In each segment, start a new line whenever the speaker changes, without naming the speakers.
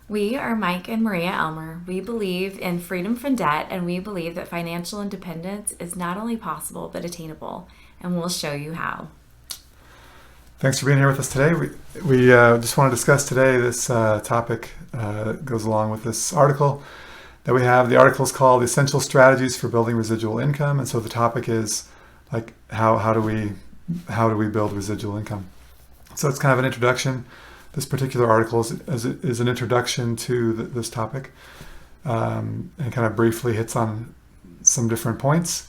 We are Mike and Maria Elmer. We believe in freedom from debt, and we believe that financial independence is not only possible but attainable, and we'll show you how.
Thanks for being here with us today. We just want to discuss today this topic that goes along with this article that we have. The article is called Essential Strategies for Building Residual Income. And so the topic is like how do we build residual income? So it's kind of an introduction. This particular article is an introduction to this topic, and kind of briefly hits on some different points,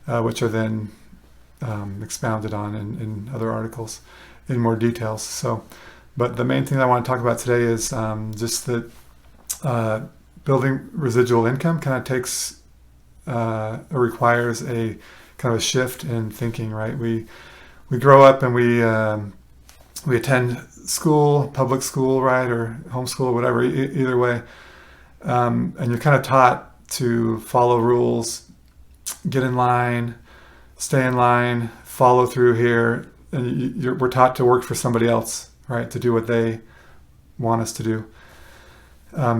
which are then expounded on in other articles in more details. So, but the main thing I want to talk about today is just that building residual income kind of takes or requires a kind of a shift in thinking. Right? We grow up and we attend school, public school, right, or homeschool, whatever. Either way, and you're kind of taught to follow rules, get in line, stay in line, follow through here, and we're taught to work for somebody else, right? To do what they want us to do,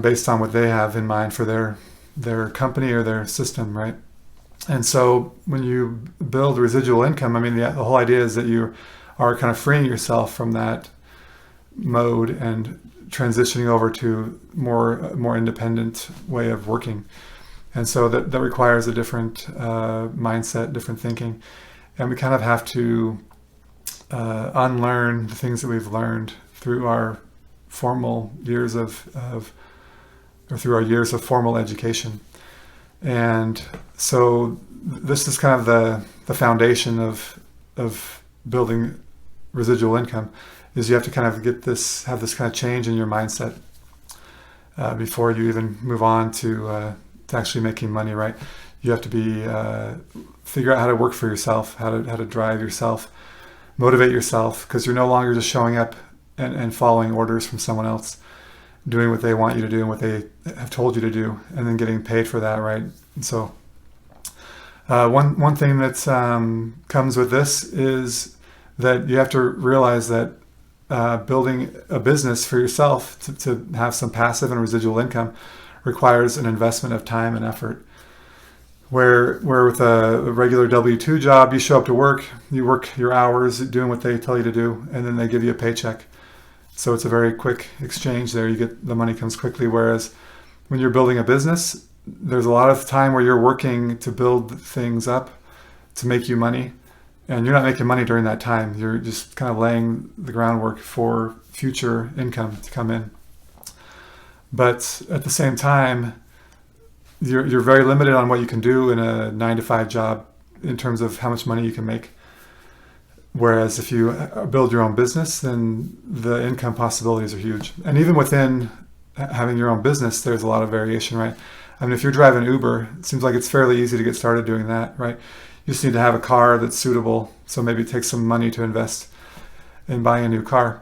based on what they have in mind for their company or their system, right? And so when you build residual income, I mean, the whole idea is that you are kind of freeing yourself from that mode and transitioning over to more independent way of working. And so that requires a different mindset, different thinking. And we kind of have to unlearn the things that we've learned through our formal years or through our years of formal education. And so this is kind of the foundation of building residual income, is you have to kind of have this kind of change in your mindset before you even move on to actually making money, right? You have to figure out how to work for yourself, how to drive yourself, motivate yourself, because you're no longer just showing up and following orders from someone else, doing what they want you to do and what they have told you to do, and then getting paid for that, right? And so one thing that comes with this is that you have to realize that building a business for yourself to have some passive and residual income requires an investment of time and effort. Where with a regular W-2 job, you show up to work, you work your hours doing what they tell you to do, and then they give you a paycheck. So it's a very quick exchange there. The money comes quickly. Whereas when you're building a business, there's a lot of time where you're working to build things up to make you money. And you're not making money during that time. You're just kind of laying the groundwork for future income to come in. But at the same time, you're very limited on what you can do in a 9-to-5 job in terms of how much money you can make. Whereas if you build your own business, then the income possibilities are huge. And even within having your own business, there's a lot of variation, right? I mean, if you're driving Uber, it seems like it's fairly easy to get started doing that, right? You just need to have a car that's suitable. So maybe it takes some money to invest in buying a new car.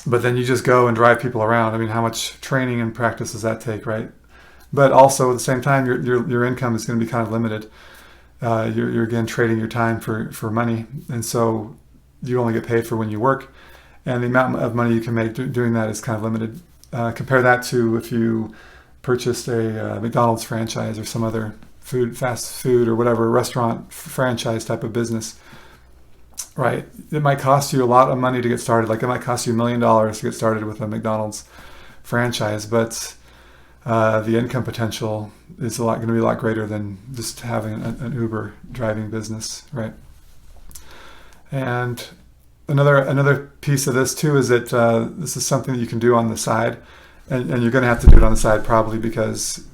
But then you just go and drive people around. I mean, how much training and practice does that take, right? But also at the same time, your income is going to be kind of limited. You're again trading your time for money. And so you only get paid for when you work. And the amount of money you can make doing that is kind of limited. Compare that to if you purchased a McDonald's franchise or some other fast food or whatever restaurant franchise type of business, right? It might cost you a lot of money to get started. Like it might cost you $1 million to get started with a McDonald's franchise, but the income potential is going to be a lot greater than just having an Uber driving business, right? And another piece of this too is that this is something that you can do on the side, and you're going to have to do it on the side probably because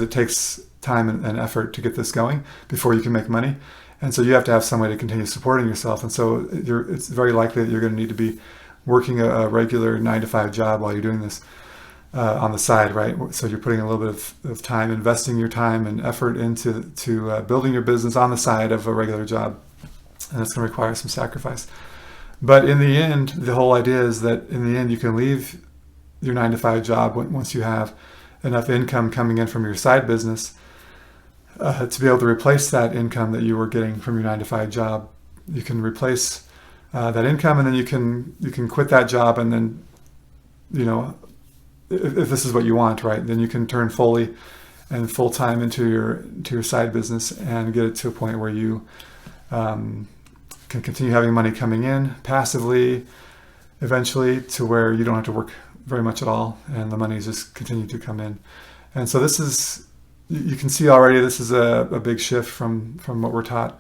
it takes time and effort to get this going before you can make money. And so you have to have some way to continue supporting yourself. And so it's very likely that you're going to need to be working a regular 9-to-5 job while you're doing this on the side, right? So you're putting a little bit of time, investing your time and effort into building your business on the side of a regular job. And it's going to require some sacrifice. But in the end, the whole idea is that in the end, you can leave your 9-to-5 job once you have enough income coming in from your side business to be able to replace that income that you were getting from your 9-to-5 job. You can replace that income, and then you can quit that job, and then if this is what you want, right, then you can turn fully and full time into your side business and get it to a point where you can continue having money coming in passively, eventually to where you don't have to work very much at all, and the money just continue to come in. And so this is, you can see already, this is a big shift from what we're taught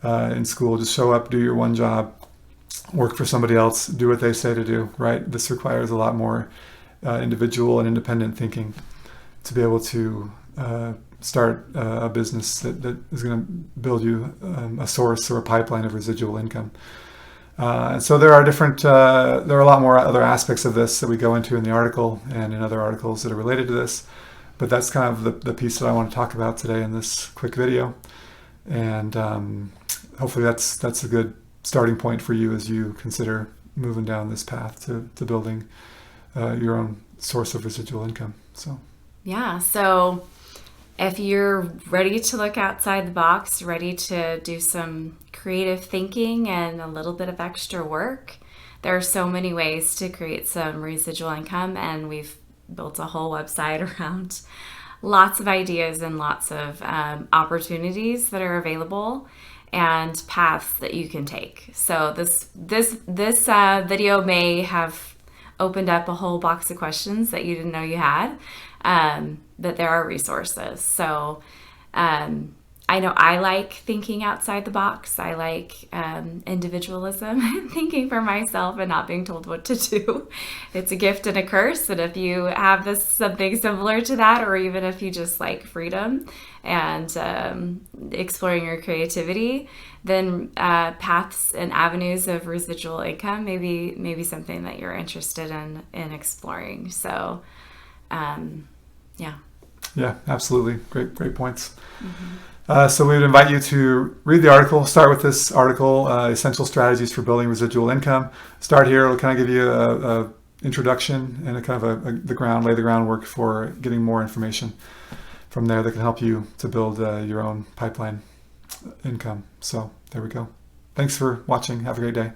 in school. Just show up, do your one job, work for somebody else, do what they say to do, right? This requires a lot more individual and independent thinking to be able to start a business that is going to build you a source or a pipeline of residual income. And so there are a lot more other aspects of this that we go into in the article and in other articles that are related to this. But that's kind of the piece that I want to talk about today in this quick video. And hopefully that's a good starting point for you as you consider moving down this path to building your own source of residual income.
Yeah, so if you're ready to look outside the box, ready to do some creative thinking and a little bit of extra work, there are so many ways to create some residual income, and we've built a whole website around lots of ideas and lots of opportunities that are available and paths that you can take. So this video may have opened up a whole box of questions that you didn't know you had, but there are resources. So I know I like thinking outside the box. I like individualism, thinking for myself and not being told what to do. It's a gift and a curse. And if you have something similar to that, or even if you just like freedom and exploring your creativity, then paths and avenues of residual income may be something that you're interested in exploring. So, yeah.
Yeah, absolutely. Great points. Mm-hmm. So we would invite you to read the article. Start with this article, Essential Strategies for Building Residual Income. Start here. It'll kind of give you a introduction and lay the groundwork for getting more information from there that can help you to build your own pipeline income. So there we go. Thanks for watching. Have a great day.